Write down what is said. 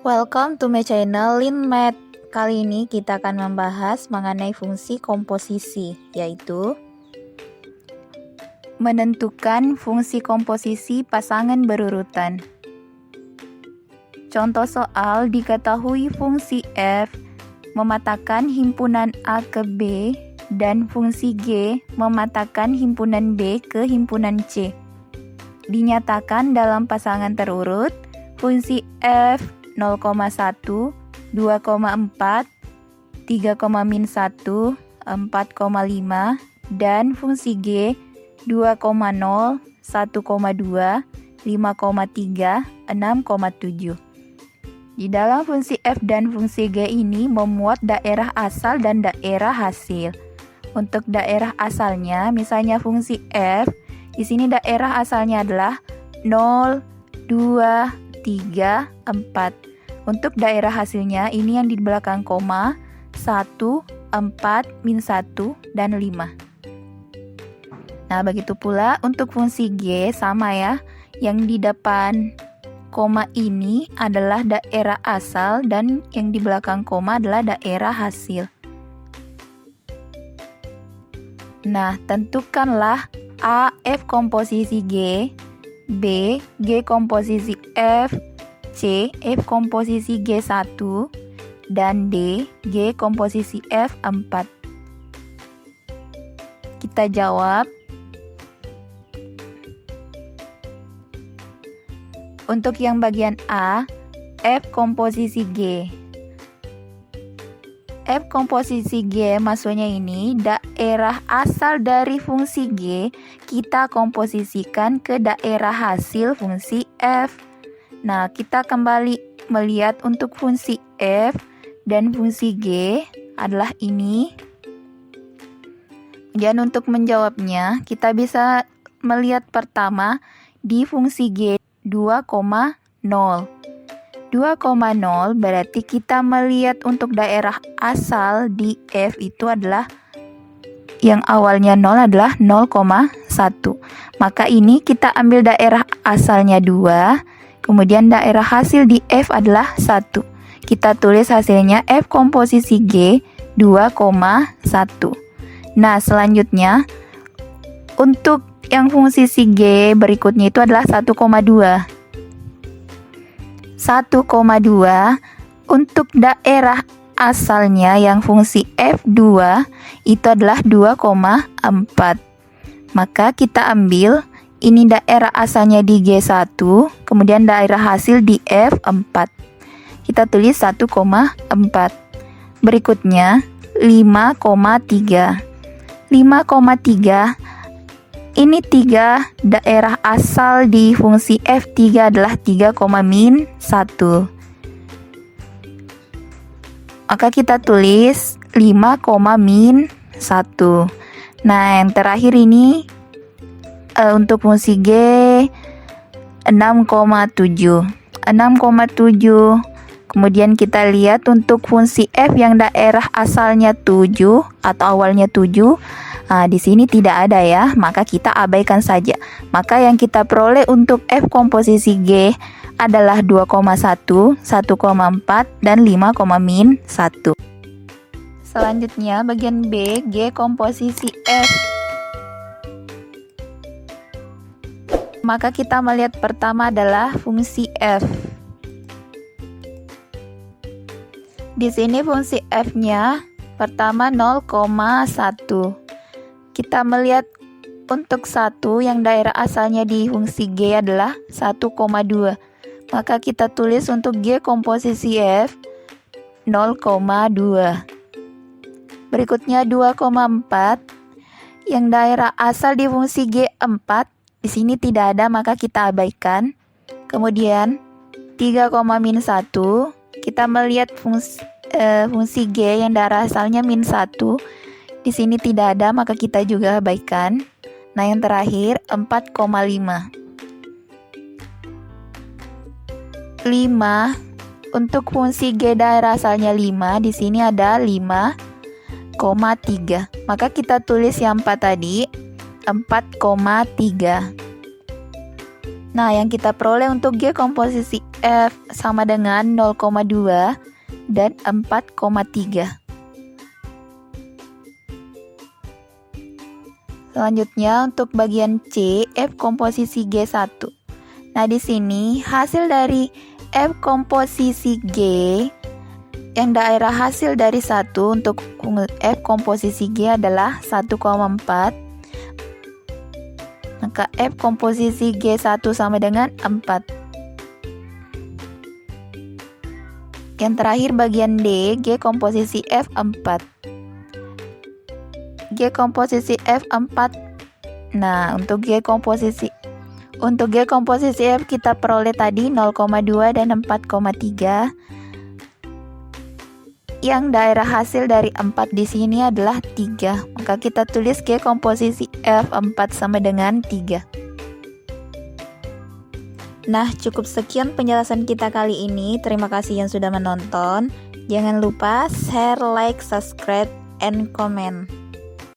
Welcome to my channel LinMath. Kali ini kita akan membahas mengenai fungsi komposisi, yaitu menentukan fungsi komposisi pasangan berurutan. Contoh soal, diketahui fungsi f mematakan himpunan A ke B dan fungsi G mematakan himpunan B ke himpunan C. Dinyatakan dalam pasangan terurut, fungsi f 0,1, 2,4, 3,-1, 4,5, dan fungsi G 2,0, 1,2, 5,3, 6,7. Di dalam fungsi f dan fungsi G ini memuat daerah asal dan daerah hasil. Untuk daerah asalnya, misalnya fungsi f, di sini daerah asalnya adalah 0, 2, 3, 4. Untuk daerah hasilnya, ini yang di belakang koma, 1, 4, min 1, dan 5. Nah, begitu pula untuk fungsi G sama ya. Yang di depan koma ini adalah daerah asal dan yang di belakang koma adalah daerah hasil. Nah, tentukanlah A, F komposisi G, B, G komposisi F, C, F komposisi G1, dan D, G komposisi F4. Kita jawab. Untuk yang bagian A, F komposisi G. F komposisi G maksudnya ini daerah asal dari fungsi G kita komposisikan ke daerah hasil fungsi F. Nah, kita kembali melihat untuk fungsi F dan fungsi G adalah ini. Dan untuk menjawabnya, kita bisa melihat pertama di fungsi G 2,0. 2,0 berarti kita melihat untuk daerah asal di F itu adalah yang awalnya 0 adalah 0,1. Maka ini kita ambil daerah asalnya 2, kemudian daerah hasil di F adalah 1. Kita tulis hasilnya F komposisi G 2,1. Nah, selanjutnya untuk yang fungsi si G berikutnya itu adalah 1,2. 1,2 untuk daerah asalnya yang fungsi F2 itu adalah 2,4. Maka kita ambil ini daerah asalnya di G1, kemudian daerah hasil di F4. Kita tulis 1,4. Berikutnya 5,3. 5,3 ini 3 daerah asal di fungsi F3 adalah 3,-1. Maka kita tulis 5,-1. Nah, yang terakhir ini untuk fungsi G 6,7. 6,7. Kemudian kita lihat untuk fungsi F yang daerah asalnya 7 atau awalnya 7. Nah, di sini tidak ada ya, maka kita abaikan saja. Maka yang kita peroleh untuk F komposisi G adalah 2,1, 1,4, dan 5,-1. Selanjutnya bagian B, G komposisi F. Maka kita melihat pertama adalah fungsi F. Di sini fungsi F-nya pertama 0,1. Kita melihat untuk 1 yang daerah asalnya di fungsi G adalah 1,2. Maka kita tulis untuk G komposisi F 0,2. Berikutnya 2,4 yang daerah asal di fungsi G4 di sini tidak ada, maka kita abaikan. Kemudian 3,-1 kita melihat fungsi G yang daerah asalnya -1. Di sini tidak ada, maka kita juga abaikan. Nah, yang terakhir 4,5. 5 untuk fungsi G daerah asalnya 5, di sini ada 5,3. Maka kita tulis yang 4 tadi 4,3. Nah, yang kita peroleh untuk G komposisi F sama dengan 0,2 dan 4,3. Selanjutnya untuk bagian C, F komposisi G1. Nah, di sini hasil dari F komposisi G yang daerah hasil dari 1 untuk F komposisi G adalah 1,4. Maka F komposisi G1 sama dengan 4. Yang terakhir bagian D, G komposisi F4. G komposisi F4. Nah, untuk G komposisi F kita peroleh tadi 0,2 dan 4,3. Yang daerah hasil dari 4 di sini adalah 3. Maka kita tulis G komposisi F4 sama dengan 3. Nah, cukup sekian penjelasan kita kali ini. Terima kasih yang sudah menonton. Jangan lupa share, like, subscribe, and comment.